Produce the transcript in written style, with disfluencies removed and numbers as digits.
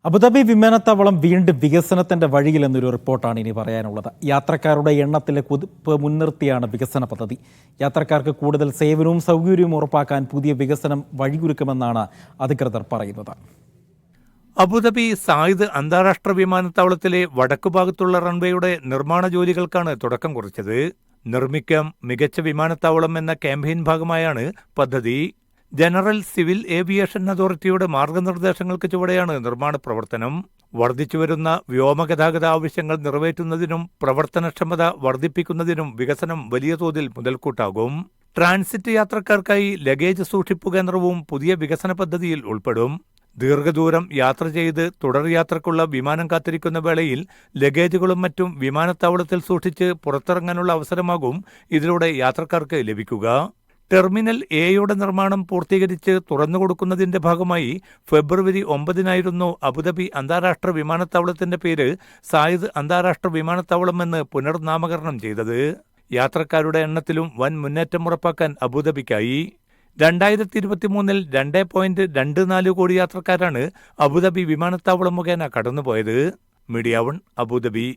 Abu Dhabi വിമാനത്താവളം വീണ്ടും വികസനത്തിന്റെ വഴിയിലെന്നൊരു റിപ്പോർട്ടാണ് ഇനി പറയാനുള്ളത്. യാത്രക്കാരുടെ എണ്ണത്തിലെ കുതിപ്പ് മുൻനിർത്തിയാണ് വികസന പദ്ധതി. യാത്രക്കാർക്ക് കൂടുതൽ സേവനവും സൗകര്യവും ഉറപ്പാക്കാൻ പുതിയ വികസനം വഴിയൊരുക്കുമെന്നാണ് അധികൃതർ പറയുന്നത്. അബുദാബി സായിദ് അന്താരാഷ്ട്ര വിമാനത്താവളത്തിലെ വടക്കുഭാഗത്തുള്ള റൺവേയുടെ നിർമ്മാണ ജോലികൾക്കാണ് തുടക്കം കുറിച്ചത്. നിർമ്മിക്കാം മികച്ച വിമാനത്താവളം എന്ന ക്യാമ്പയിൻ ഭാഗമായാണ് പദ്ധതി. ജനറൽ സിവിൽ ഏവിയേഷൻ അതോറിറ്റിയുടെ മാർഗനിർദ്ദേശങ്ങൾക്ക് ചുവടെയാണ് നിർമ്മാണ പ്രവർത്തനം. വർദ്ധിച്ചുവരുന്ന വ്യോമഗതാഗത ആവശ്യങ്ങൾ നിറവേറ്റുന്നതിനും പ്രവർത്തനക്ഷമത വർദ്ധിപ്പിക്കുന്നതിനും വികസനം വലിയ തോതിൽ മുതൽക്കൂട്ടാകും. ട്രാൻസിറ്റ് യാത്രക്കാർക്കായി ലഗേജ് സൂക്ഷിപ്പു കേന്ദ്രവും പുതിയ വികസന പദ്ധതിയിൽ ഉൾപ്പെടും. ദീർഘദൂരം യാത്ര ചെയ്ത് തുടർ യാത്രക്കുള്ള വിമാനം കാത്തിരിക്കുന്ന വേളയിൽ ലഗേജുകളും മറ്റും വിമാനത്താവളത്തിൽ സൂക്ഷിച്ച് പുറത്തിറങ്ങാനുള്ള അവസരമാകും ഇതിലൂടെ യാത്രക്കാർക്ക് ലഭിക്കുക. ടെർമിനൽ എയുടെ നിർമ്മാണം പൂർത്തീകരിച്ച് തുറന്നുകൊടുക്കുന്നതിന്റെ ഭാഗമായി ഫെബ്രുവരി 9 അബുദാബി അന്താരാഷ്ട്ര വിമാനത്താവളത്തിന്റെ പേര് സായിദ് അന്താരാഷ്ട്ര വിമാനത്താവളം എന്ന് പുനർനാമകരണം ചെയ്തത്. യാത്രക്കാരുടെ എണ്ണത്തിലും വൻ മുന്നേറ്റം ഉറപ്പാക്കാൻ അബുദാബിക്കായി. 2023 2.24 കോടി യാത്രക്കാരാണ് അബുദാബി വിമാനത്താവളം മുഖേന കടന്നുപോയത്. Media 1 Abu Dhabi.